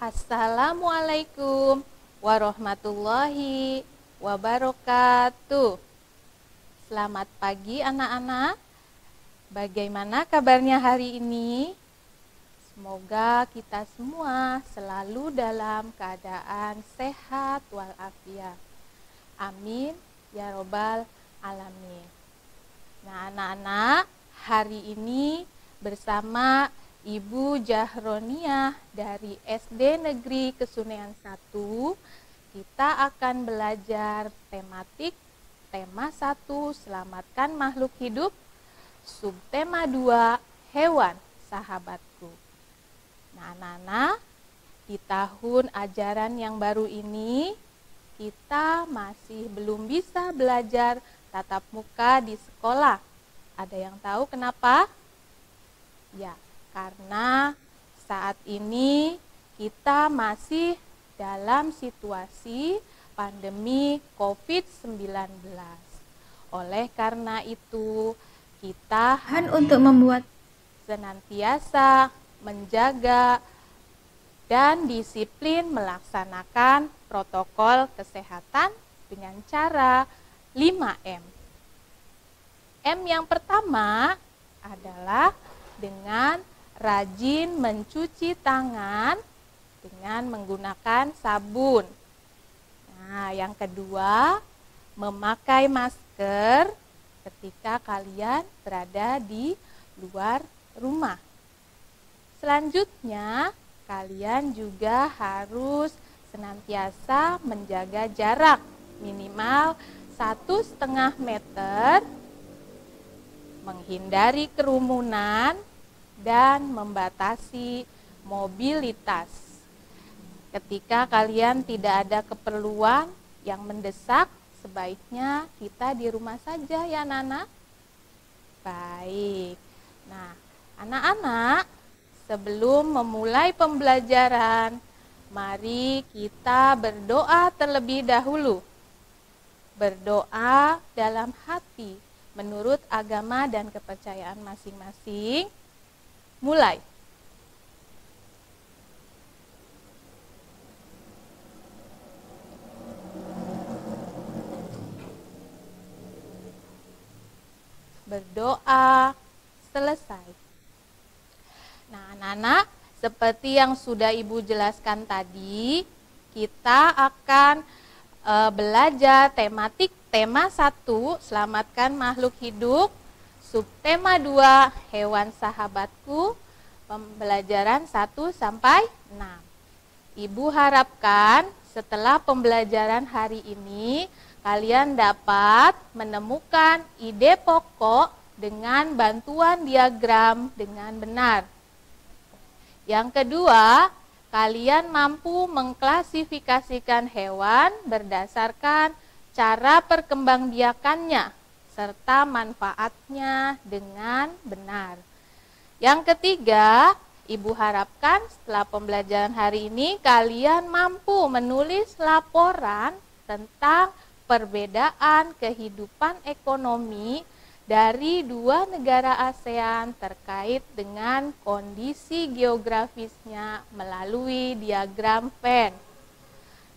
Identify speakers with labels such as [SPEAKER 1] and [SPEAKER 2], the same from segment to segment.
[SPEAKER 1] Assalamualaikum warahmatullahi wabarakatuh. Selamat pagi anak-anak. Bagaimana kabarnya hari ini? Semoga kita semua selalu dalam keadaan sehat walafiat. Amin ya robbal alamin. Nah anak-anak, hari ini bersama Ibu Jahroniah dari SD Negeri Kesunean 1, kita akan belajar tematik tema 1, selamatkan makhluk hidup, subtema 2, hewan sahabatku. Nah anak-anak, di tahun ajaran yang baru ini, kita masih belum bisa belajar tatap muka di sekolah. Ada yang tahu kenapa? Ya, karena saat ini kita masih dalam situasi pandemi COVID-19. Oleh karena itu, kita
[SPEAKER 2] Untuk membuat
[SPEAKER 1] senantiasa menjaga dan disiplin melaksanakan protokol kesehatan dengan cara 5M. M yang pertama adalah dengan rajin mencuci tangan dengan menggunakan sabun. Nah, yang kedua, memakai masker ketika kalian berada di luar rumah. Selanjutnya, kalian juga harus senantiasa menjaga jarak minimal 1,5 meter, menghindari kerumunan, dan membatasi mobilitas. Ketika kalian tidak ada keperluan yang mendesak, sebaiknya kita di rumah saja ya anak-anak. Baik. Nah, anak-anak, sebelum memulai pembelajaran, mari kita berdoa terlebih dahulu. Berdoa dalam hati menurut agama dan kepercayaan masing-masing. Mulai. Berdoa selesai. Nah, anak-anak, seperti yang sudah Ibu jelaskan tadi, kita akan belajar tematik tema 1, selamatkan makhluk hidup. Subtema 2, hewan sahabatku, pembelajaran 1 sampai 6. Ibu harapkan setelah pembelajaran hari ini, kalian dapat menemukan ide pokok dengan bantuan diagram dengan benar. Yang kedua, kalian mampu mengklasifikasikan hewan berdasarkan cara perkembangbiakannya serta manfaatnya dengan benar. Yang ketiga, Ibu harapkan setelah pembelajaran hari ini kalian mampu menulis laporan tentang perbedaan kehidupan ekonomi dari 2 negara ASEAN terkait dengan kondisi geografisnya melalui diagram Venn.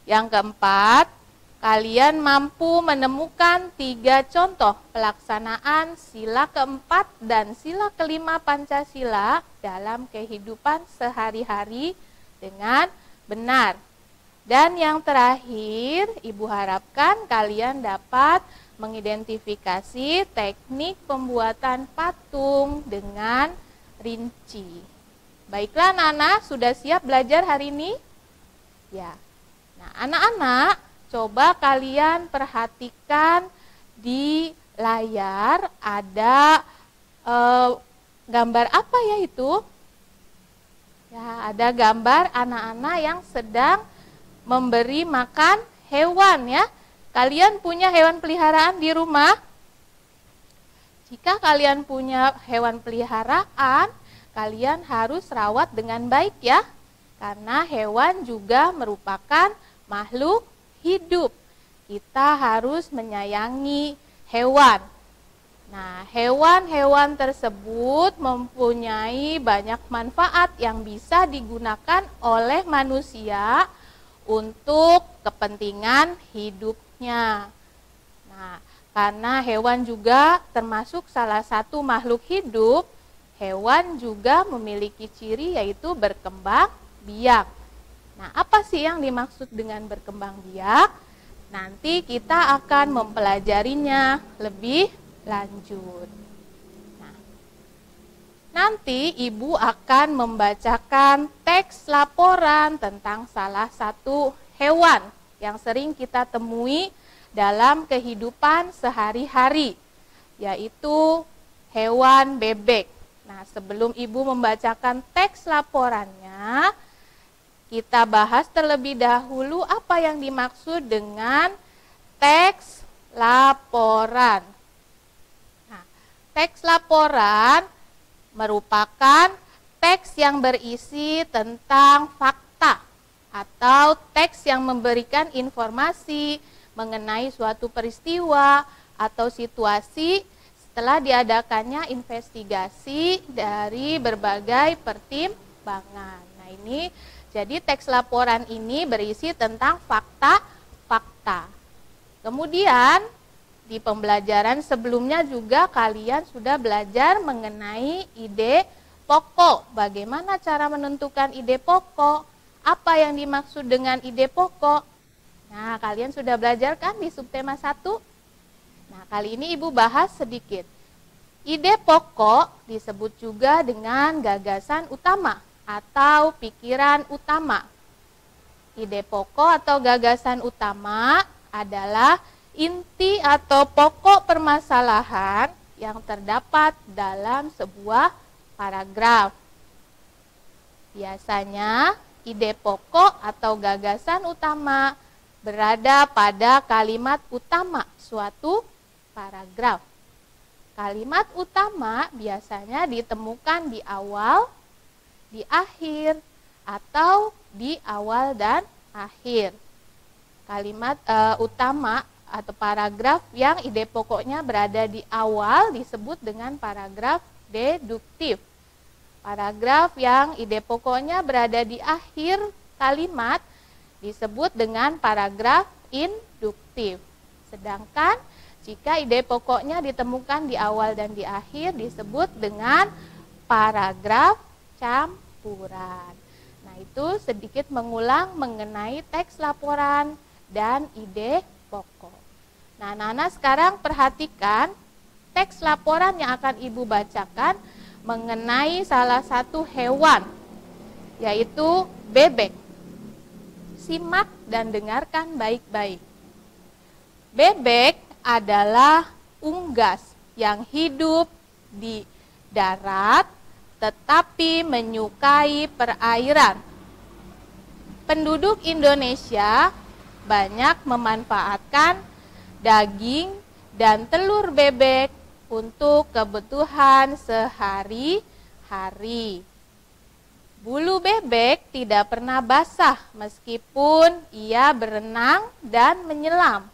[SPEAKER 1] Yang keempat, kalian mampu menemukan 3 contoh pelaksanaan sila keempat dan sila kelima Pancasila dalam kehidupan sehari-hari dengan benar. Dan yang terakhir, Ibu harapkan kalian dapat mengidentifikasi teknik pembuatan patung dengan rinci. Baiklah anak-anak, sudah siap belajar hari ini? Ya. Nah, anak-anak, coba kalian perhatikan di layar ada gambar apa ya itu? Ya, ada gambar anak-anak yang sedang memberi makan hewan ya. Kalian punya hewan peliharaan di rumah? Jika kalian punya hewan peliharaan, kalian harus rawat dengan baik ya. Karena hewan juga merupakan makhluk hidup. Kita harus menyayangi hewan. Nah, hewan-hewan tersebut mempunyai banyak manfaat yang bisa digunakan oleh manusia untuk kepentingan hidupnya. Nah, karena hewan juga termasuk salah satu makhluk hidup, hewan juga memiliki ciri yaitu berkembang biak. Nah, apa sih yang dimaksud dengan berkembang biak? Nanti kita akan mempelajarinya lebih lanjut. Nah, nanti Ibu akan membacakan teks laporan tentang salah satu hewan yang sering kita temui dalam kehidupan sehari-hari, yaitu hewan bebek. Nah, sebelum Ibu membacakan teks laporannya, kita bahas terlebih dahulu apa yang dimaksud dengan teks laporan. Nah, teks laporan merupakan teks yang berisi tentang fakta atau teks yang memberikan informasi mengenai suatu peristiwa atau situasi setelah diadakannya investigasi dari berbagai pertimbangan. Nah, ini jadi teks laporan ini berisi tentang fakta-fakta. Kemudian di pembelajaran sebelumnya juga kalian sudah belajar mengenai ide pokok. Bagaimana cara menentukan ide pokok? Apa yang dimaksud dengan ide pokok? Nah, kalian sudah belajar kan di subtema 1? Nah, kali ini Ibu bahas sedikit. Ide pokok disebut juga dengan gagasan utama atau pikiran utama. Ide pokok atau gagasan utama adalah inti atau pokok permasalahan yang terdapat dalam sebuah paragraf. Biasanya ide pokok atau gagasan utama berada pada kalimat utama suatu paragraf. Kalimat utama biasanya ditemukan di awal, di akhir, atau di awal dan akhir. Kalimat utama atau paragraf yang ide pokoknya berada di awal disebut dengan paragraf deduktif. Paragraf yang ide pokoknya berada di akhir kalimat disebut dengan paragraf induktif. Sedangkan jika ide pokoknya ditemukan di awal dan di akhir disebut dengan paragraf campuran. Nah, itu sedikit mengulang mengenai teks laporan dan ide pokok. Nah, Nana sekarang perhatikan teks laporan yang akan Ibu bacakan mengenai salah satu hewan, yaitu bebek. Simak dan dengarkan baik-baik. Bebek adalah unggas yang hidup di darat tetapi menyukai perairan. Penduduk Indonesia banyak memanfaatkan daging dan telur bebek untuk kebutuhan sehari-hari. Bulu bebek tidak pernah basah meskipun ia berenang dan menyelam.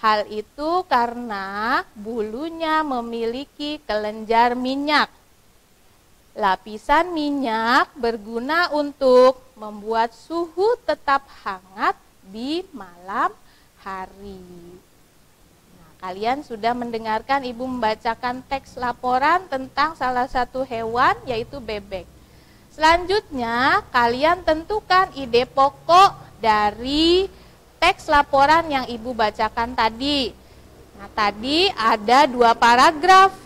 [SPEAKER 1] Hal itu karena bulunya memiliki kelenjar minyak. Lapisan minyak berguna untuk membuat suhu tetap hangat di malam hari. Nah, kalian sudah mendengarkan Ibu membacakan teks laporan tentang salah satu hewan, yaitu bebek. Selanjutnya, kalian tentukan ide pokok dari teks laporan yang Ibu bacakan tadi. Nah, tadi ada 2 paragraf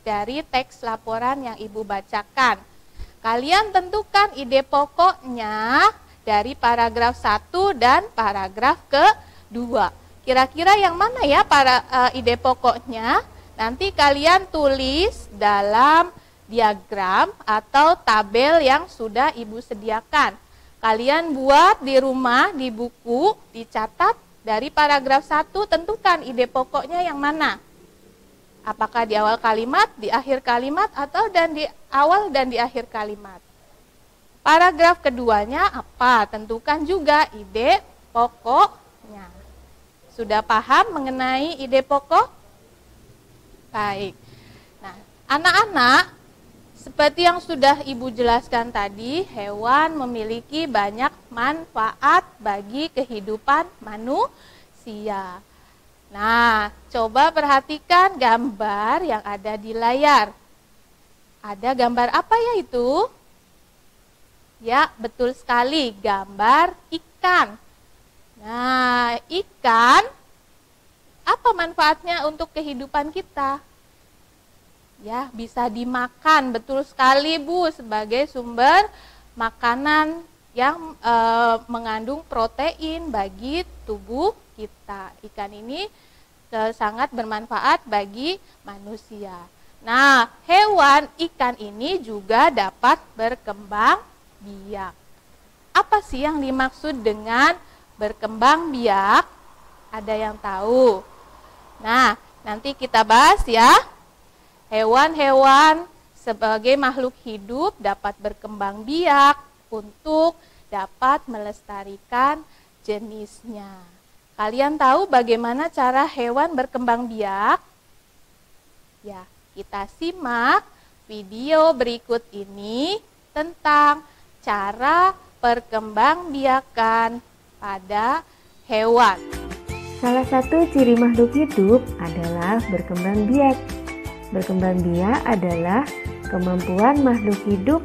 [SPEAKER 1] dari teks laporan yang Ibu bacakan. Kalian tentukan ide pokoknya dari paragraf 1 dan paragraf kedua. Kira-kira yang mana ya ide pokoknya? Nanti kalian tulis dalam diagram atau tabel yang sudah Ibu sediakan. Kalian buat di rumah, di buku, dicatat dari paragraf 1, tentukan ide pokoknya yang mana. Apakah di awal kalimat, di akhir kalimat, atau di awal dan di akhir kalimat. Paragraf keduanya apa? Tentukan juga ide pokoknya. Sudah paham mengenai ide pokok? Baik. Nah, anak-anak, seperti yang sudah Ibu jelaskan tadi, hewan memiliki banyak manfaat bagi kehidupan manusia. Nah, coba perhatikan gambar yang ada di layar. Ada gambar apa ya itu? Ya, betul sekali, gambar ikan. Nah, ikan, apa manfaatnya untuk kehidupan kita? Ya, bisa dimakan, betul sekali Bu, sebagai sumber makanan yang mengandung protein bagi tubuh kita. Ikan ini sangat bermanfaat bagi manusia. Nah, hewan ikan ini juga dapat berkembang biak. Apa sih yang dimaksud dengan berkembang biak? Ada yang tahu? Nah, nanti kita bahas ya. Hewan-hewan sebagai makhluk hidup dapat berkembang biak untuk dapat melestarikan jenisnya. Kalian tahu bagaimana cara hewan berkembang biak? Ya, kita simak video berikut ini tentang cara perkembangbiakan pada hewan.
[SPEAKER 2] Salah satu ciri makhluk hidup adalah berkembang biak. Berkembang biak adalah kemampuan makhluk hidup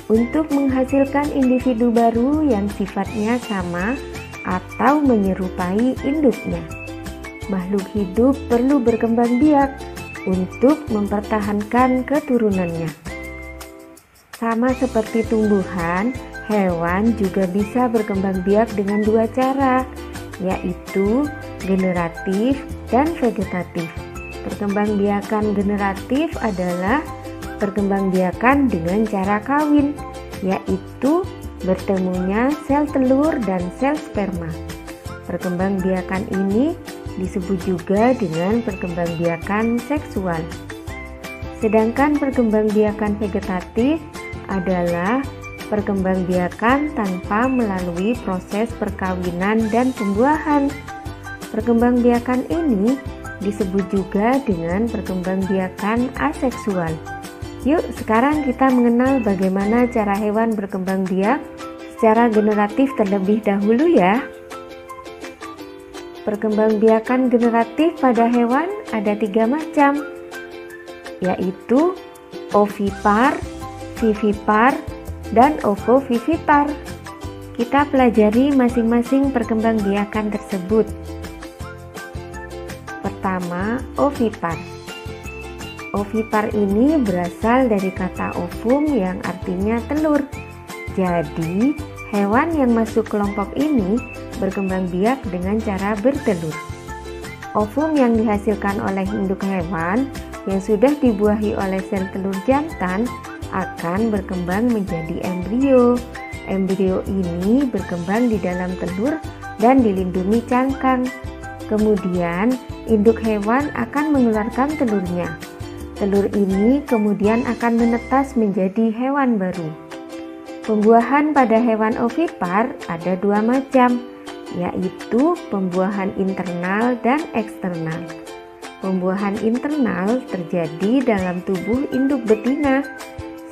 [SPEAKER 2] untuk menghasilkan individu baru yang sifatnya sama atau menyerupai induknya. Makhluk hidup perlu berkembang biak untuk mempertahankan keturunannya. Sama seperti tumbuhan, hewan juga bisa berkembang biak dengan dua cara, yaitu generatif dan vegetatif. Perkembangbiakan generatif adalah perkembangbiakan dengan cara kawin, yaitu bertemunya sel telur dan sel sperma. Perkembangbiakan ini disebut juga dengan perkembangbiakan seksual. Sedangkan perkembangbiakan vegetatif adalah perkembangbiakan tanpa melalui proses perkawinan dan pembuahan. Perkembangbiakan ini disebut juga dengan perkembangbiakan aseksual. Yuk, sekarang kita mengenal bagaimana cara hewan berkembang biak secara generatif terlebih dahulu ya. Perkembangbiakan generatif pada hewan ada 3 macam, yaitu ovipar, vivipar, dan ovovivipar. Kita pelajari masing-masing perkembangbiakan tersebut. Pertama, ovipar. Ovipar ini berasal dari kata ovum yang artinya telur. Jadi, hewan yang masuk kelompok ini berkembang biak dengan cara bertelur. Ovum yang dihasilkan oleh induk hewan yang sudah dibuahi oleh sel telur jantan akan berkembang menjadi embrio. Embrio ini berkembang di dalam telur dan dilindungi cangkang. Kemudian, induk hewan akan mengeluarkan telurnya. Telur ini kemudian akan menetas menjadi hewan baru. Pembuahan pada hewan ovipar ada 2 macam, yaitu pembuahan internal dan eksternal. Pembuahan internal terjadi dalam tubuh induk betina,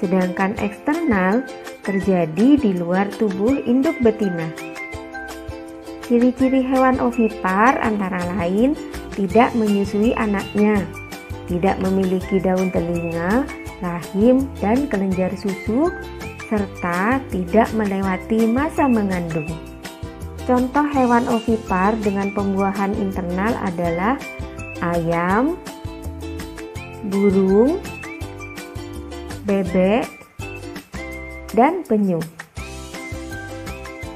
[SPEAKER 2] sedangkan eksternal terjadi di luar tubuh induk betina. Ciri-ciri hewan ovipar antara lain tidak menyusui anaknya, tidak memiliki daun telinga, rahim, dan kelenjar susu, serta tidak melewati masa mengandung. Contoh hewan ovipar dengan pembuahan internal adalah ayam, burung, bebek, dan penyu.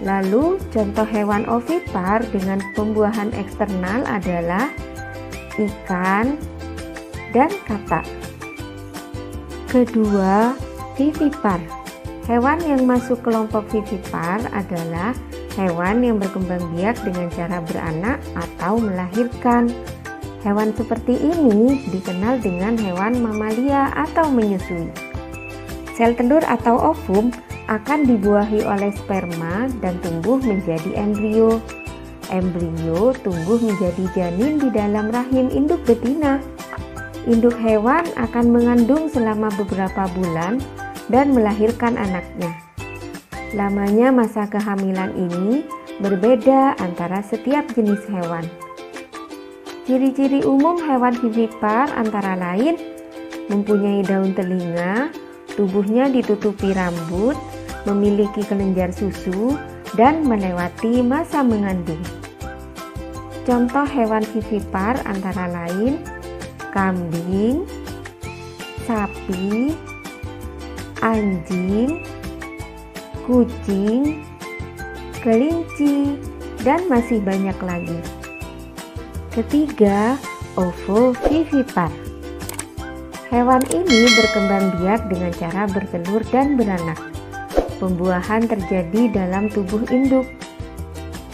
[SPEAKER 2] Lalu, contoh hewan ovipar dengan pembuahan eksternal adalah ikan dan katak. Kedua, vivipar. Hewan yang masuk kelompok vivipar adalah hewan yang berkembang biak dengan cara beranak atau melahirkan. Hewan seperti ini dikenal dengan hewan mamalia atau menyusui. Sel telur atau ovum akan dibuahi oleh sperma dan tumbuh menjadi embrio. Embrio tumbuh menjadi janin di dalam rahim induk betina. Induk hewan akan mengandung selama beberapa bulan dan melahirkan anaknya. Lamanya masa kehamilan ini berbeda antara setiap jenis hewan. Ciri-ciri umum hewan vivipar antara lain mempunyai daun telinga, tubuhnya ditutupi rambut, memiliki kelenjar susu, dan melewati masa mengandung. Contoh hewan vivipar antara lain kambing, sapi, anjing, kucing, kelinci, dan masih banyak lagi. Ketiga, ovovivipar. Hewan ini berkembang biak dengan cara bertelur dan beranak. Pembuahan terjadi dalam tubuh induk.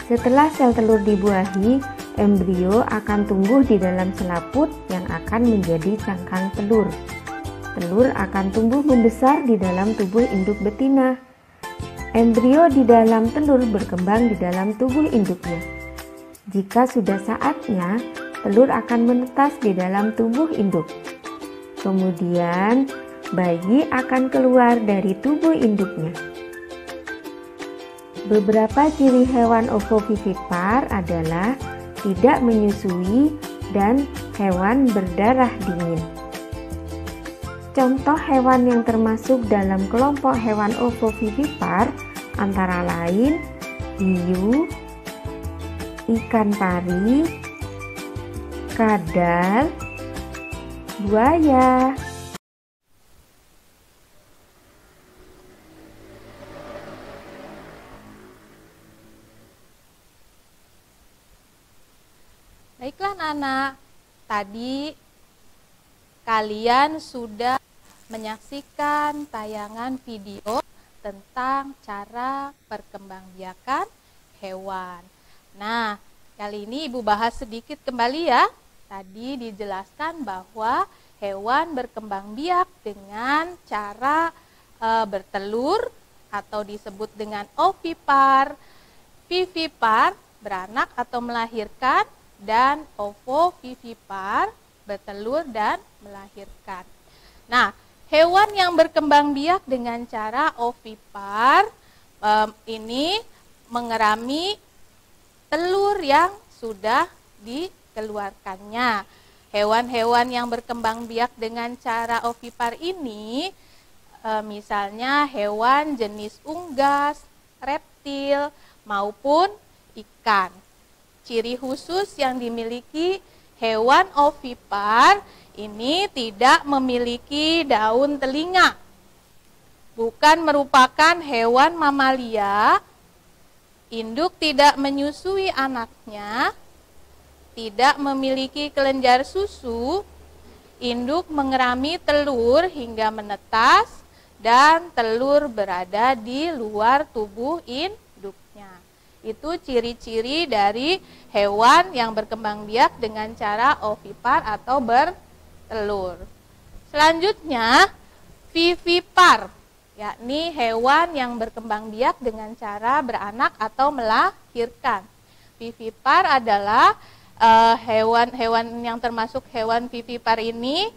[SPEAKER 2] Setelah sel telur dibuahi, embrio akan tumbuh di dalam selaput yang akan menjadi cangkang telur. Telur akan tumbuh membesar di dalam tubuh induk betina. Embrio di dalam telur berkembang di dalam tubuh induknya. Jika sudah saatnya, telur akan menetas di dalam tubuh induk. Kemudian, bayi akan keluar dari tubuh induknya. Beberapa ciri hewan ovovivipar adalah tidak menyusui dan hewan berdarah dingin. Contoh hewan yang termasuk dalam kelompok hewan ovovivipar antara lain hiu, ikan pari, kadal, buaya.
[SPEAKER 1] Baiklah anak-anak, tadi kalian sudah menyaksikan tayangan video tentang cara perkembangbiakan hewan. Nah, kali ini Ibu bahas sedikit kembali ya. Tadi dijelaskan bahwa hewan berkembang biak dengan cara bertelur atau disebut dengan ovipar, vivipar, beranak atau melahirkan, dan ovovivipar, bertelur dan melahirkan. Nah, hewan yang berkembang biak dengan cara ovipar ini mengerami telur yang sudah dikeluarkannya. Hewan-hewan yang berkembang biak dengan cara ovipar ini misalnya hewan jenis unggas, reptil, maupun ikan. Ciri khusus yang dimiliki hewan ovipar ini tidak memiliki daun telinga. Bukan merupakan hewan mamalia, induk tidak menyusui anaknya, tidak memiliki kelenjar susu, induk mengerami telur hingga menetas, dan telur berada di luar tubuh induknya. Itu ciri-ciri dari hewan yang berkembang biak dengan cara ovipar atau bertelur. Selanjutnya, vivipar, yakni hewan yang berkembang biak dengan cara beranak atau melahirkan. Vivipar adalah hewan-hewan yang termasuk hewan vivipar ini,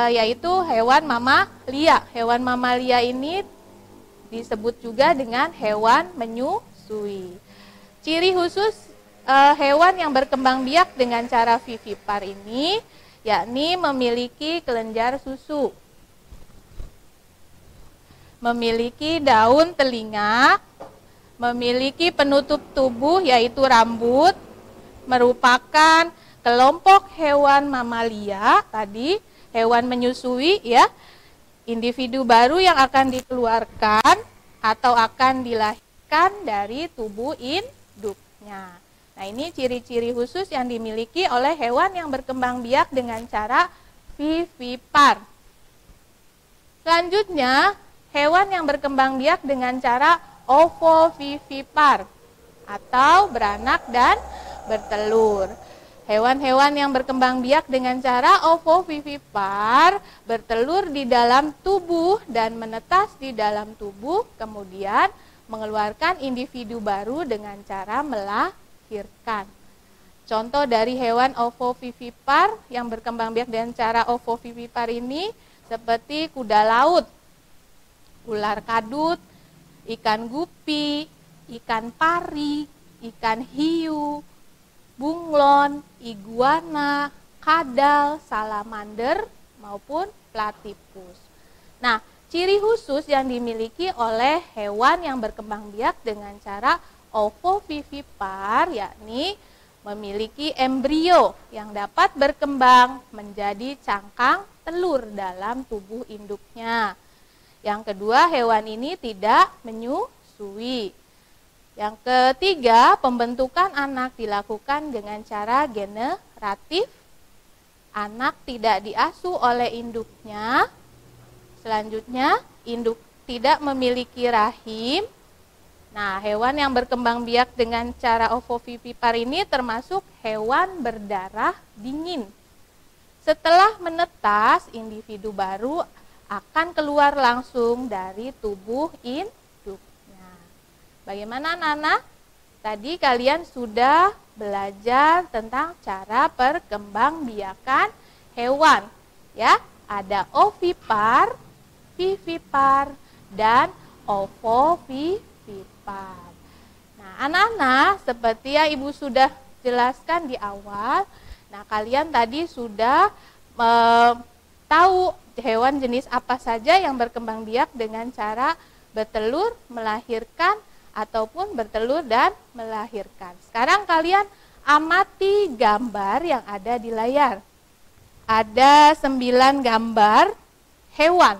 [SPEAKER 1] yaitu hewan mamalia. Hewan mamalia ini disebut juga dengan hewan menyusui. Ciri khusus hewan yang berkembang biak dengan cara vivipar ini yakni memiliki kelenjar susu, memiliki daun telinga, memiliki penutup tubuh yaitu rambut, merupakan kelompok hewan mamalia tadi, hewan menyusui ya, individu baru yang akan dikeluarkan atau akan dilahirkan dari tubuh induknya. Nah, ini ciri-ciri khusus yang dimiliki oleh hewan yang berkembang biak dengan cara vivipar. Selanjutnya, hewan yang berkembang biak dengan cara ovovivipar atau beranak dan bertelur. Hewan-hewan yang berkembang biak dengan cara ovovivipar bertelur di dalam tubuh dan menetas di dalam tubuh, kemudian mengeluarkan individu baru dengan cara melahirkan. Contoh dari hewan ovovivipar yang berkembang biak dengan cara ovovivipar ini seperti kuda laut, ular kadut, ikan gupi, ikan pari, ikan hiu, bunglon, iguana, kadal, salamander, maupun platypus. Nah, ciri khusus yang dimiliki oleh hewan yang berkembang biak dengan cara ovovivipar yakni memiliki embrio yang dapat berkembang menjadi cangkang telur dalam tubuh induknya. Yang kedua, hewan ini tidak menyusui. Yang ketiga, pembentukan anak dilakukan dengan cara generatif. Anak tidak diasuh oleh induknya. Selanjutnya, induk tidak memiliki rahim. Nah, hewan yang berkembang biak dengan cara ovovivipar ini termasuk hewan berdarah dingin. Setelah menetas, individu baru akan keluar langsung dari tubuh induknya. Bagaimana anak-anak? Tadi kalian sudah belajar tentang cara perkembangbiakan hewan. Ya, ada ovipar, vivipar, dan ovovivipar. Nah, anak-anak, seperti yang Ibu sudah jelaskan di awal, nah kalian tadi sudah tahu hewan jenis apa saja yang berkembang biak dengan cara bertelur, melahirkan, ataupun bertelur dan melahirkan. Sekarang kalian amati gambar yang ada di layar. Ada 9 gambar hewan.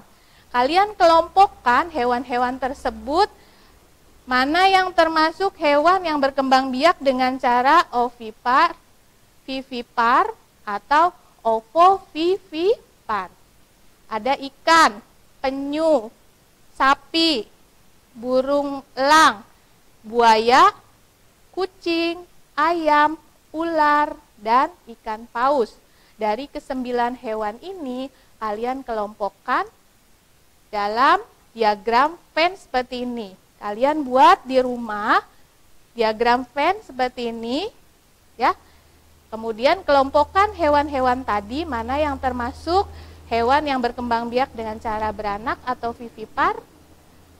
[SPEAKER 1] Kalian kelompokkan hewan-hewan tersebut. Mana yang termasuk hewan yang berkembang biak dengan cara ovipar, vivipar, atau ovovivipar? Ada ikan, penyu, sapi, burung elang, buaya, kucing, ayam, ular, dan ikan paus. Dari ke-9 hewan ini, kalian kelompokkan dalam diagram Venn seperti ini. Kalian buat di rumah diagram Venn seperti ini, ya. Kemudian kelompokkan hewan-hewan tadi mana yang termasuk hewan yang berkembang biak dengan cara beranak atau vivipar,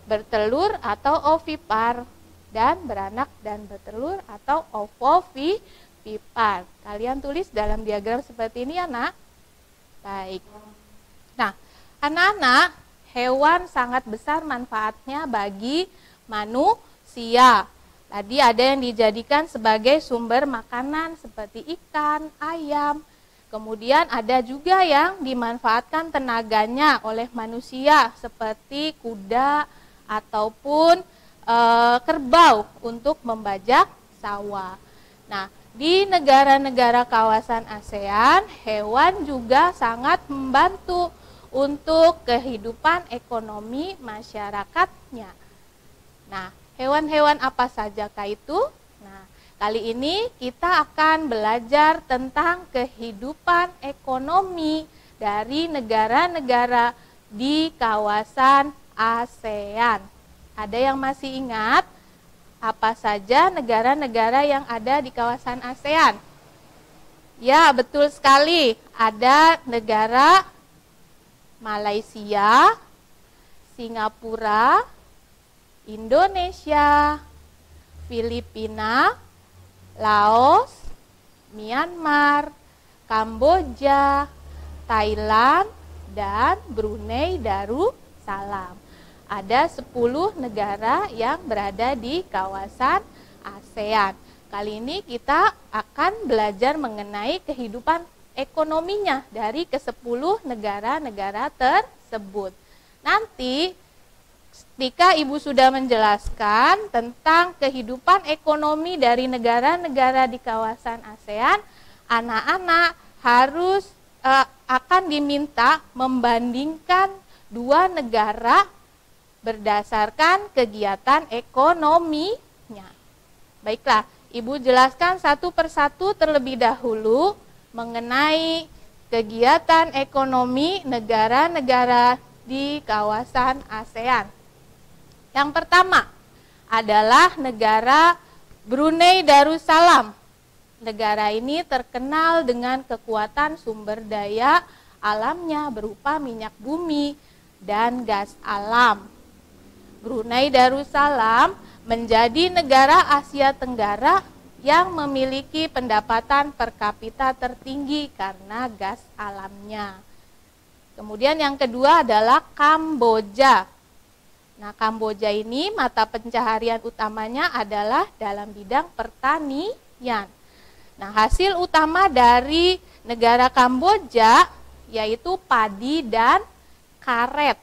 [SPEAKER 1] bertelur atau ovipar, dan beranak dan bertelur atau ovovivipar. Kalian tulis dalam diagram seperti ini ya, Nak. Baik. Nah, anak-anak, hewan sangat besar manfaatnya bagi manusia. Tadi ada yang dijadikan sebagai sumber makanan seperti ikan, ayam. Kemudian ada juga yang dimanfaatkan tenaganya oleh manusia seperti kuda ataupun kerbau untuk membajak sawah. Nah, di negara-negara kawasan ASEAN, hewan juga sangat membantu untuk kehidupan ekonomi masyarakatnya. Nah, hewan-hewan apa sajakah itu? Nah, kali ini kita akan belajar tentang kehidupan ekonomi dari negara-negara di kawasan ASEAN. Ada yang masih ingat apa saja negara-negara yang ada di kawasan ASEAN? Ya, betul sekali. Ada negara Malaysia, Singapura, Indonesia, Filipina, Laos, Myanmar, Kamboja, Thailand, dan Brunei Darussalam. Ada 10 negara yang berada di kawasan ASEAN. Kali ini kita akan belajar mengenai kehidupan ekonominya dari ke-10 negara-negara tersebut. Nanti ketika Ibu sudah menjelaskan tentang kehidupan ekonomi dari negara-negara di kawasan ASEAN, anak-anak harus akan diminta membandingkan 2 negara berdasarkan kegiatan ekonominya. Baiklah, Ibu jelaskan satu persatu terlebih dahulu mengenai kegiatan ekonomi negara-negara di kawasan ASEAN. Yang pertama adalah negara Brunei Darussalam. negara ini terkenal dengan kekuatan sumber daya alamnya berupa minyak bumi dan gas alam. Brunei Darussalam menjadi negara Asia Tenggara yang memiliki pendapatan per kapita tertinggi karena gas alamnya. Kemudian yang kedua adalah Kamboja. Nah, Kamboja ini mata pencaharian utamanya adalah dalam bidang pertanian. Nah, hasil utama dari negara Kamboja yaitu padi dan karet.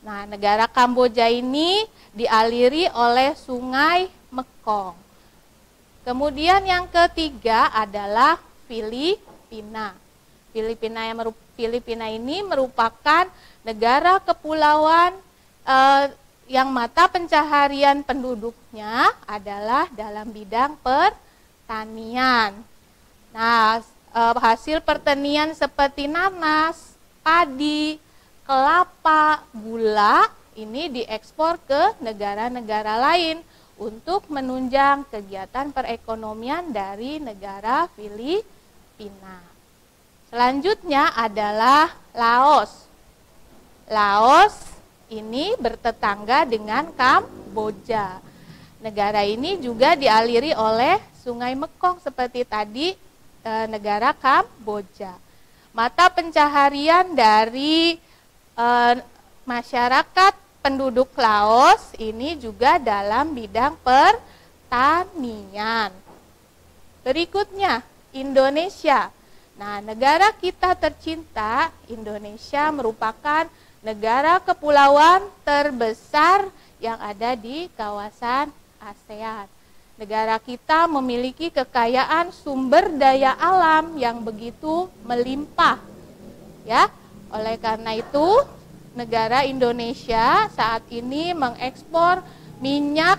[SPEAKER 1] Nah, negara Kamboja ini dialiri oleh Sungai Mekong. Kemudian yang ketiga adalah Filipina. Filipina ini merupakan negara kepulauan yang mata pencaharian penduduknya adalah dalam bidang pertanian. Nah, hasil pertanian seperti nanas, padi, kelapa, gula ini diekspor ke negara-negara lain untuk menunjang kegiatan perekonomian dari negara Filipina. Selanjutnya adalah Laos. Laos ini bertetangga dengan Kamboja. Negara ini juga dialiri oleh Sungai Mekong seperti tadi negara Kamboja. Mata pencaharian dari masyarakat penduduk Laos ini juga dalam bidang pertanian. Berikutnya, Indonesia. Nah, negara kita tercinta, Indonesia merupakan negara kepulauan terbesar yang ada di kawasan ASEAN. Negara kita memiliki kekayaan sumber daya alam yang begitu melimpah. Ya, oleh karena itu, negara Indonesia saat ini mengekspor minyak,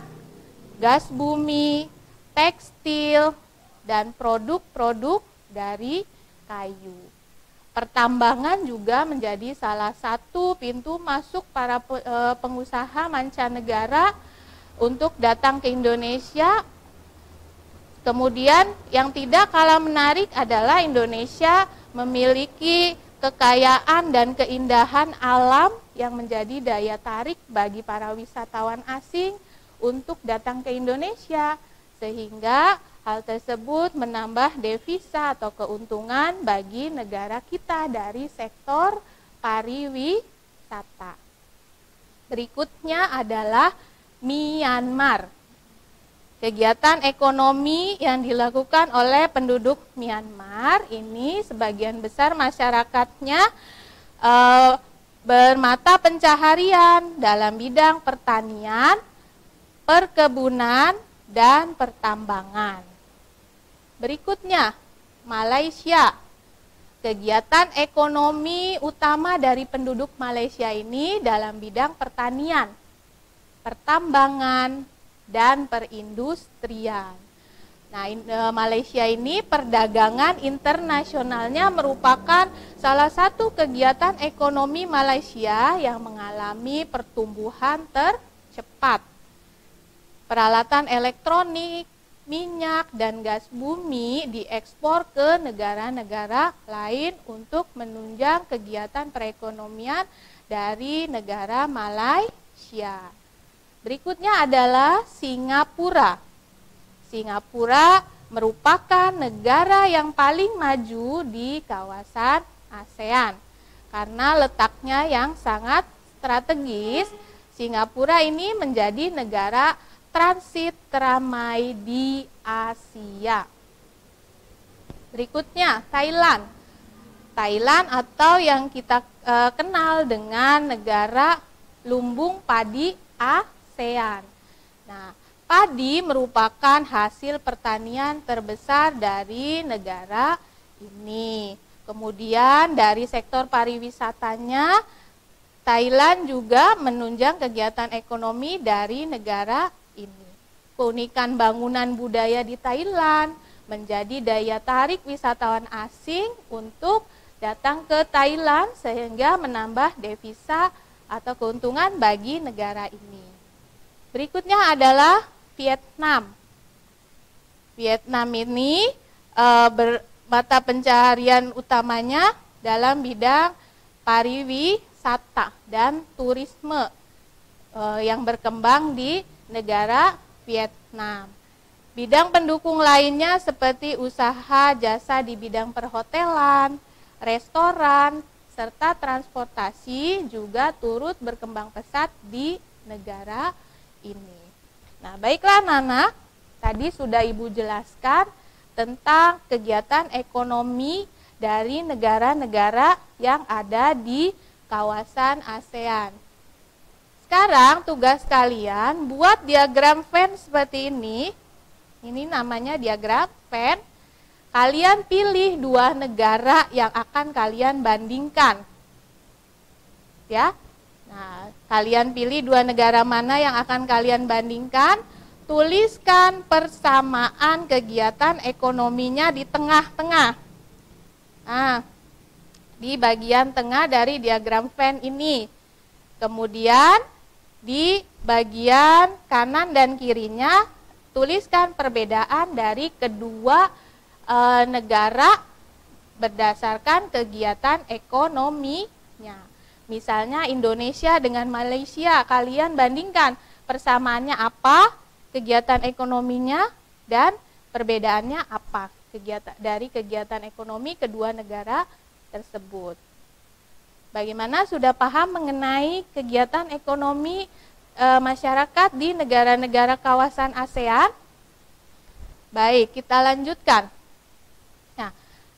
[SPEAKER 1] gas bumi, tekstil, dan produk-produk dari kayu. Pertambangan juga menjadi salah satu pintu masuk para pengusaha mancanegara untuk datang ke Indonesia. Kemudian yang tidak kalah menarik adalah Indonesia memiliki kekayaan dan keindahan alam yang menjadi daya tarik bagi para wisatawan asing untuk datang ke Indonesia, sehingga hal tersebut menambah devisa atau keuntungan bagi negara kita dari sektor pariwisata. Berikutnya adalah Myanmar. Kegiatan ekonomi yang dilakukan oleh penduduk Myanmar ini sebagian besar masyarakatnya bermata pencaharian dalam bidang pertanian, perkebunan, dan pertambangan. Berikutnya, Malaysia. Kegiatan ekonomi utama dari penduduk Malaysia ini dalam bidang pertanian, pertambangan, dan perindustrian. Nah, Malaysia ini perdagangan internasionalnya merupakan salah satu kegiatan ekonomi Malaysia yang mengalami pertumbuhan tercepat. Peralatan elektronik, minyak, dan gas bumi diekspor ke negara-negara lain untuk menunjang kegiatan perekonomian dari negara Malaysia. Berikutnya adalah Singapura. Singapura merupakan negara yang paling maju di kawasan ASEAN. Karena letaknya yang sangat strategis, Singapura ini menjadi negara transit teramai di Asia. Berikutnya, Thailand. Thailand atau yang kita kenal dengan negara lumbung padi ASEAN. Nah, padi merupakan hasil pertanian terbesar dari negara ini. Kemudian dari sektor pariwisatanya, Thailand juga menunjang kegiatan ekonomi dari negara ini. Keunikan bangunan budaya di Thailand menjadi daya tarik wisatawan asing untuk datang ke Thailand sehingga menambah devisa atau keuntungan bagi negara ini. Berikutnya adalah Vietnam. Vietnam ini mata pencaharian utamanya dalam bidang pariwisata dan turisme yang berkembang di negara Vietnam. Bidang pendukung lainnya seperti usaha jasa di bidang perhotelan, restoran, serta transportasi juga turut berkembang pesat di negara ini. Nah, baiklah anak-anak, tadi sudah Ibu jelaskan tentang kegiatan ekonomi dari negara-negara yang ada di kawasan ASEAN. Sekarang tugas kalian buat diagram Venn seperti ini. Ini namanya diagram Venn. Kalian pilih 2 negara yang akan kalian bandingkan. Ya. Nah, kalian pilih 2 negara mana yang akan kalian bandingkan. Tuliskan persamaan kegiatan ekonominya di tengah-tengah. Nah, di bagian tengah dari diagram Venn ini. Kemudian di bagian kanan dan kirinya tuliskan perbedaan dari kedua negara berdasarkan kegiatan ekonominya. Misalnya Indonesia dengan Malaysia, kalian bandingkan persamaannya apa, kegiatan ekonominya, dan perbedaannya apa dari kegiatan ekonomi kedua negara tersebut. Bagaimana, sudah paham mengenai kegiatan ekonomi masyarakat di negara-negara kawasan ASEAN? Baik, kita lanjutkan. Nah,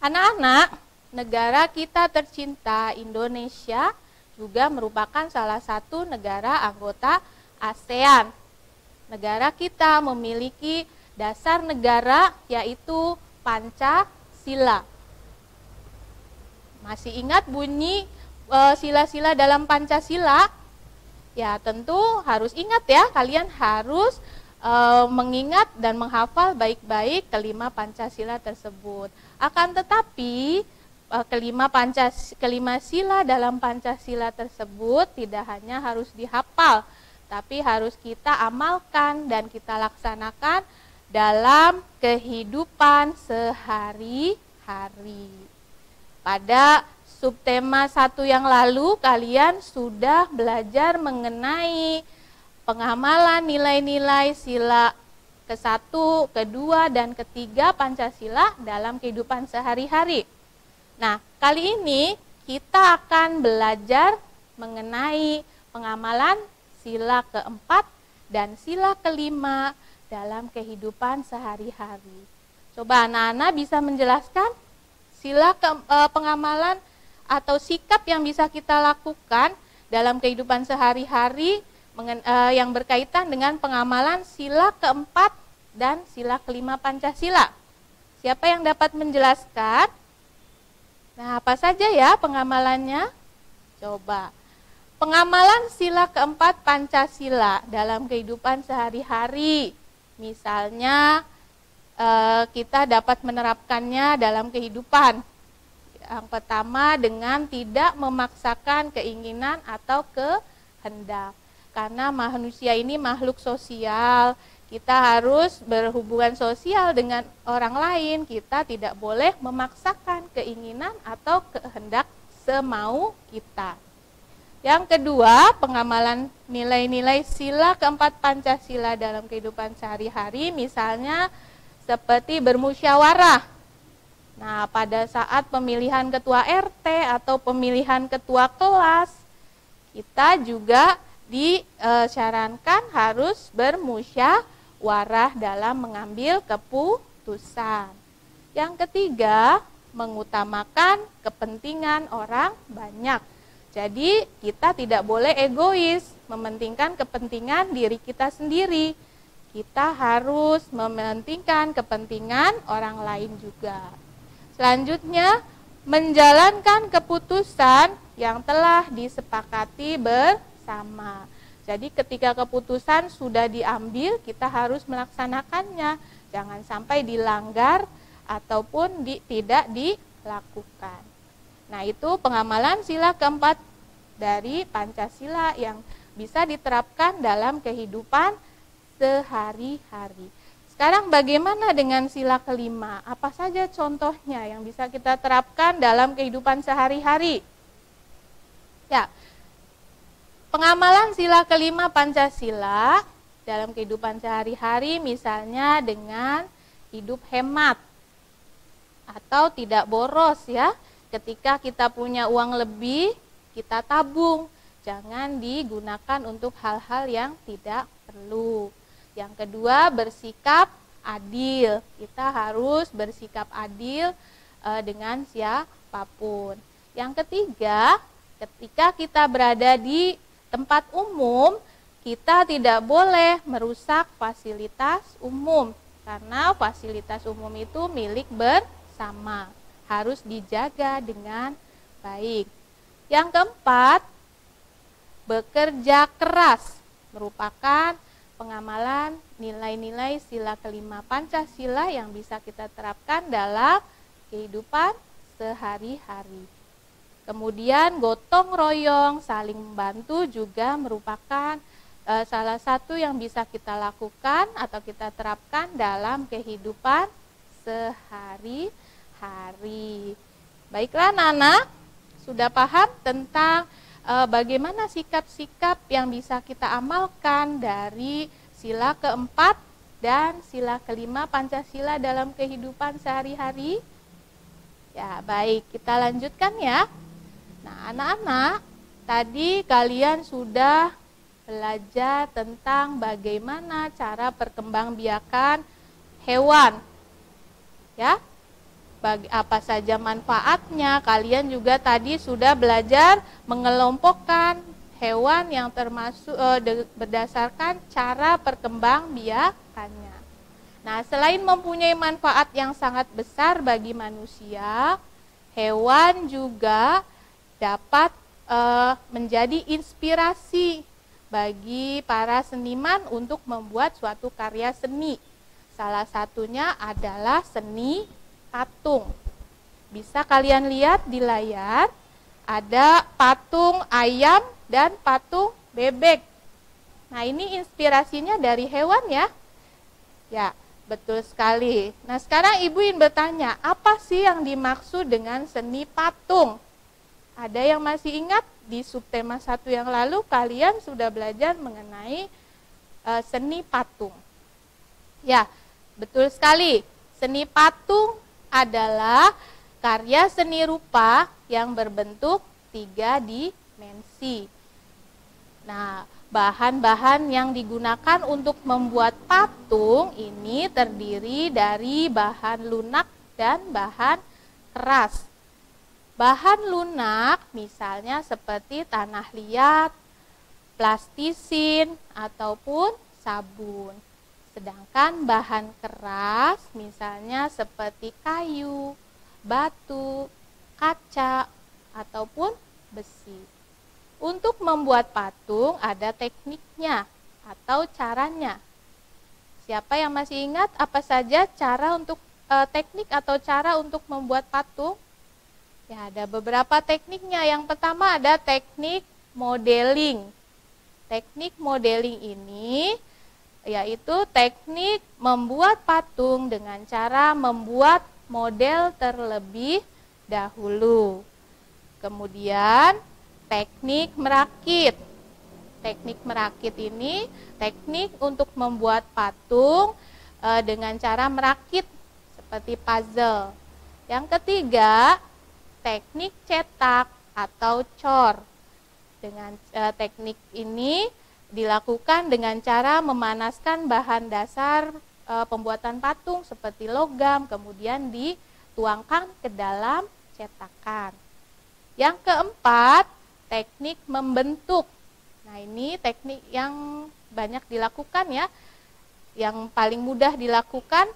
[SPEAKER 1] anak-anak, negara kita tercinta Indonesia juga merupakan salah satu negara anggota ASEAN. Negara kita memiliki dasar negara yaitu Pancasila. Masih ingat bunyi sila-sila dalam Pancasila? Ya, tentu harus ingat ya, kalian harus mengingat dan menghafal baik-baik kelima Pancasila tersebut. Akan tetapi kelima sila dalam Pancasila tersebut tidak hanya harus dihafal, tapi harus kita amalkan dan kita laksanakan dalam kehidupan sehari-hari. Pada subtema 1 yang lalu kalian sudah belajar mengenai penghamalan nilai-nilai sila ke-1, ke-2, dan ke-3 Pancasila dalam kehidupan sehari-hari. Nah, kali ini kita akan belajar mengenai pengamalan sila ke-4 dan sila ke-5 dalam kehidupan sehari-hari. Coba anak-anak bisa menjelaskan sila pengamalan atau sikap yang bisa kita lakukan dalam kehidupan sehari-hari yang berkaitan dengan pengamalan sila ke-4 dan sila ke-5 Pancasila. Siapa yang dapat menjelaskan? Nah, apa saja ya pengamalannya? Coba. Pengamalan sila ke-4 Pancasila dalam kehidupan sehari-hari. Misalnya kita dapat menerapkannya dalam kehidupan. Yang pertama, dengan tidak memaksakan keinginan atau kehendak. Karena manusia ini makhluk sosial, kita harus berhubungan sosial dengan orang lain, kita tidak boleh memaksakan keinginan atau kehendak semau kita. Yang kedua, pengamalan nilai-nilai sila ke-4 Pancasila dalam kehidupan sehari-hari, misalnya seperti bermusyawarah. Nah, pada saat pemilihan ketua RT atau pemilihan ketua kelas, kita juga disarankan harus bermusyawarah dalam mengambil keputusan. Yang ketiga, mengutamakan kepentingan orang banyak. Jadi kita tidak boleh egois, mementingkan kepentingan diri kita sendiri. Kita harus mementingkan kepentingan orang lain juga. Selanjutnya, menjalankan keputusan yang telah disepakati bersama. Jadi ketika keputusan sudah diambil, kita harus melaksanakannya. Jangan sampai dilanggar ataupun tidak dilakukan. Nah, itu pengamalan sila ke-4 dari Pancasila yang bisa diterapkan dalam kehidupan sehari-hari. sekarang bagaimana dengan sila kelima? Apa saja contohnya yang bisa kita terapkan dalam kehidupan sehari-hari? Ya, pengamalan sila kelima Pancasila dalam kehidupan sehari-hari misalnya dengan hidup hemat atau tidak boros ya. Ketika kita punya uang lebih, kita tabung. Jangan digunakan untuk hal-hal yang tidak perlu. Yang kedua, bersikap adil. Kita harus bersikap adil dengan siapapun. Yang ketiga, ketika kita berada di tempat umum, kita tidak boleh merusak fasilitas umum. Karena fasilitas umum itu milik bersama. Harus dijaga dengan baik. Yang keempat, bekerja keras merupakan pengamalan nilai-nilai sila kelima Pancasila yang bisa kita terapkan dalam kehidupan sehari-hari. Kemudian gotong royong, saling membantu juga merupakan salah satu yang bisa kita lakukan atau kita terapkan dalam kehidupan sehari-hari. Baiklah anak-anak, sudah paham tentang bagaimana sikap-sikap yang bisa kita amalkan dari sila keempat dan sila kelima Pancasila dalam kehidupan sehari-hari? Ya, baik, kita lanjutkan ya. Nah, anak-anak, tadi kalian sudah belajar tentang bagaimana cara perkembangbiakan hewan. Ya, apa saja manfaatnya. Kalian juga tadi sudah belajar mengelompokkan hewan yang termasuk berdasarkan cara perkembangbiakannya. Nah, selain mempunyai manfaat yang sangat besar bagi manusia, hewan juga dapat menjadi inspirasi bagi para seniman untuk membuat suatu karya seni. Salah satunya adalah seni patung. Bisa kalian lihat di layar, ada patung ayam dan patung bebek. Nah, ini inspirasinya dari hewan ya. Ya, betul sekali. Nah, sekarang Ibu ingin bertanya, apa sih yang dimaksud dengan seni patung? Ada yang masih ingat di subtema 1 yang lalu kalian sudah belajar mengenai seni patung. Ya, betul sekali. Seni patung adalah karya seni rupa yang berbentuk 3 dimensi. Nah, bahan-bahan yang digunakan untuk membuat patung ini terdiri dari bahan lunak dan bahan keras. Bahan lunak misalnya seperti tanah liat, plastisin, ataupun sabun. Sedangkan bahan keras misalnya seperti kayu, batu, kaca, ataupun besi. Untuk membuat patung ada tekniknya atau caranya. Siapa yang masih ingat apa saja cara untuk teknik atau cara untuk membuat patung? Ya, ada beberapa tekniknya. Yang pertama ada teknik modeling. Teknik modeling ini yaitu teknik membuat patung dengan cara membuat model terlebih dahulu. Kemudian teknik merakit. Teknik merakit ini teknik untuk membuat patung dengan cara merakit seperti puzzle. Yang ketiga, teknik cetak atau cor. Dengan teknik ini dilakukan dengan cara memanaskan bahan dasar pembuatan patung seperti logam, kemudian dituangkan ke dalam cetakan. Yang keempat, teknik membentuk. Nah, ini teknik yang banyak dilakukan ya. Yang paling mudah dilakukan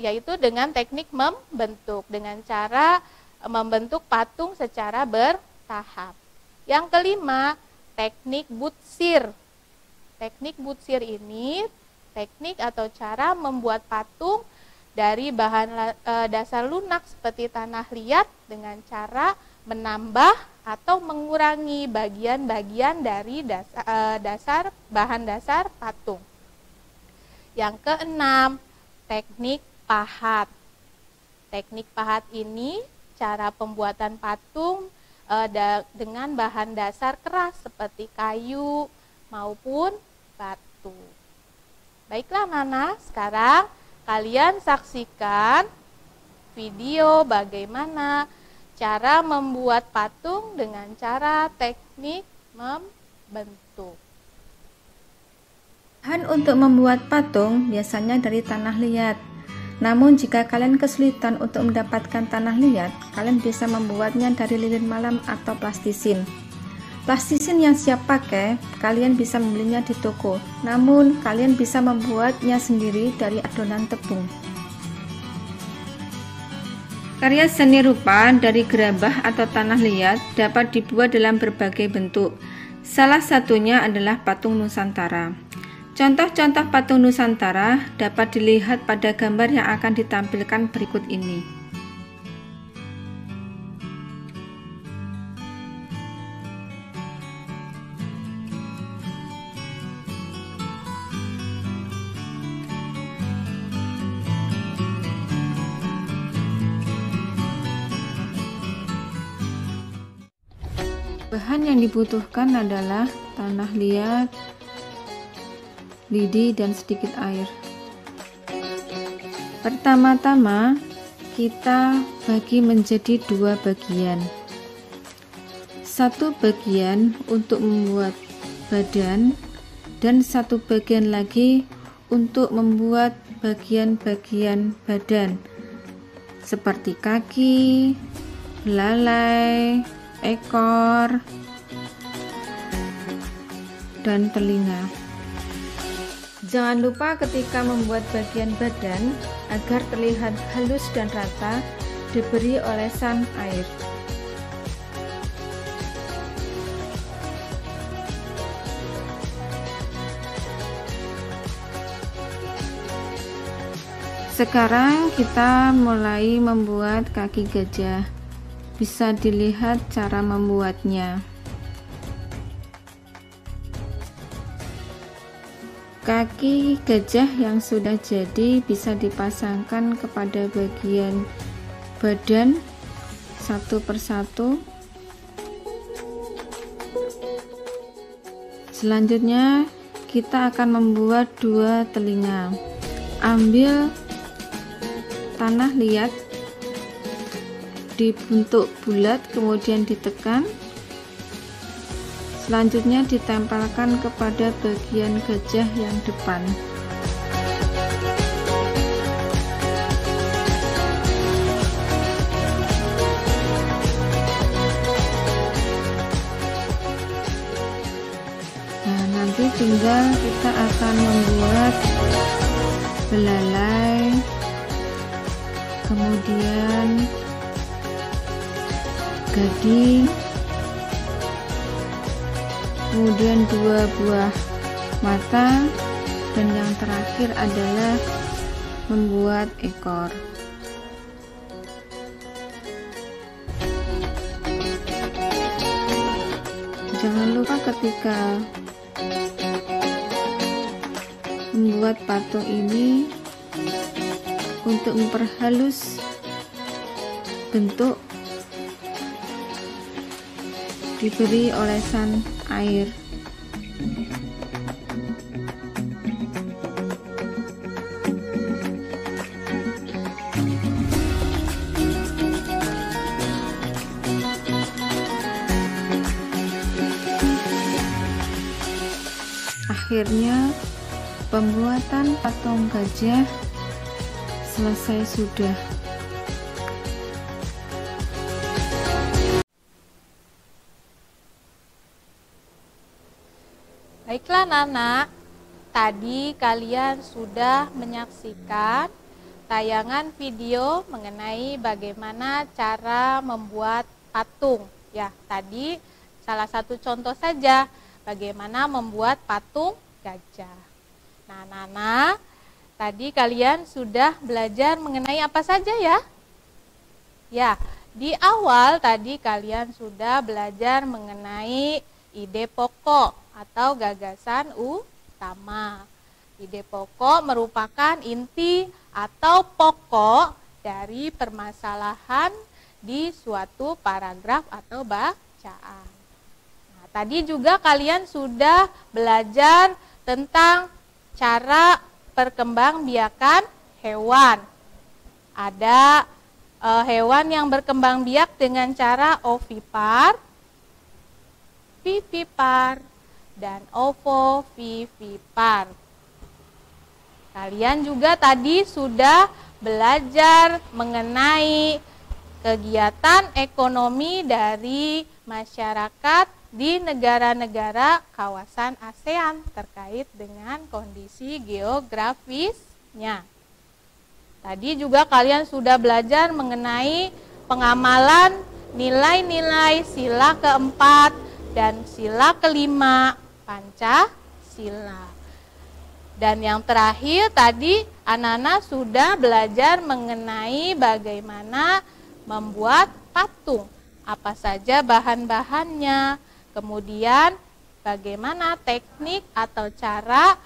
[SPEAKER 1] yaitu dengan teknik membentuk, dengan cara membentuk patung secara bertahap. Yang kelima, teknik butsir. Teknik butsir ini teknik atau cara membuat patung dari bahan dasar lunak seperti tanah liat dengan cara menambah atau mengurangi bagian-bagian dari bahan dasar patung. Yang keenam, teknik pahat. Teknik pahat ini cara pembuatan patung dengan bahan dasar keras seperti kayu maupun batu. Baiklah Nana, sekarang kalian saksikan video bagaimana cara membuat patung dengan cara teknik membentuk.
[SPEAKER 3] Bahan untuk membuat patung biasanya dari tanah liat. Namun jika kalian kesulitan untuk mendapatkan tanah liat, kalian bisa membuatnya dari lilin malam atau plastisin. Plastisin yang siap pakai, kalian bisa membelinya di toko. Namun kalian bisa membuatnya sendiri dari adonan tepung. Karya seni rupa dari gerabah atau tanah liat dapat dibuat dalam berbagai bentuk. Salah satunya adalah patung Nusantara. Contoh-contoh patung Nusantara dapat dilihat pada gambar yang akan ditampilkan berikut ini. Bahan yang dibutuhkan adalah tanah liat, lidi, dan sedikit air. Pertama-tama kita bagi menjadi dua bagian. Satu bagian untuk membuat badan dan satu bagian lagi untuk membuat bagian-bagian badan seperti kaki, belalai, ekor, dan telinga. Jangan lupa ketika membuat bagian badan, agar terlihat halus dan rata, diberi olesan air. Sekarang kita mulai membuat kaki gajah. Bisa dilihat cara membuatnya. Kaki gajah yang sudah jadi bisa dipasangkan kepada bagian badan satu persatu. Selanjutnya kita akan membuat dua telinga. Ambil tanah liat, dibentuk bulat, kemudian ditekan. Selanjutnya ditempelkan kepada bagian gajah yang depan. Nah, nanti tinggal kita akan membuat belalai, kemudian gading, kemudian dua buah mata, dan yang terakhir adalah membuat ekor. Jangan lupa ketika membuat patung ini untuk memperhalus bentuk, diberi olesan air. Akhirnya pembuatan patung gajah selesai sudah.
[SPEAKER 1] Baiklah Nana, tadi kalian sudah menyaksikan tayangan video mengenai bagaimana cara membuat patung. Ya, tadi salah satu contoh saja bagaimana membuat patung gajah. Nah, Nana, tadi kalian sudah belajar mengenai apa saja ya? Ya, di awal tadi kalian sudah belajar mengenai ide pokok atau gagasan utama. Ide pokok merupakan inti atau pokok dari permasalahan di suatu paragraf atau bacaan. Nah, tadi juga kalian sudah belajar tentang cara perkembangbiakan hewan. Ada hewan yang berkembang biak dengan cara ovipar, vivipar, dan ovovivipar. Kalian juga tadi sudah belajar mengenai kegiatan ekonomi dari masyarakat di negara-negara kawasan ASEAN terkait dengan kondisi geografisnya. Tadi juga kalian sudah belajar mengenai pengamalan nilai-nilai sila keempat dan sila kelima Pancasila. Dan yang terakhir tadi anak-anak sudah belajar mengenai bagaimana membuat patung. Apa saja bahan-bahannya, kemudian bagaimana teknik atau cara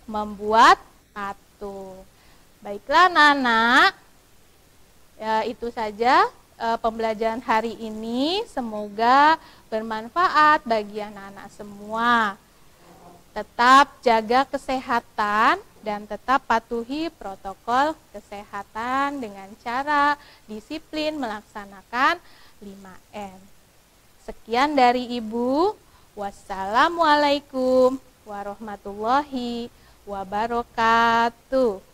[SPEAKER 1] membuat patung. Baiklah anak-anak, ya, itu saja pembelajaran hari ini. Semoga bermanfaat bagi anak-anak semua. Tetap jaga kesehatan dan tetap patuhi protokol kesehatan dengan cara disiplin melaksanakan 5M. Sekian dari Ibu. Wassalamualaikum warahmatullahi wabarakatuh.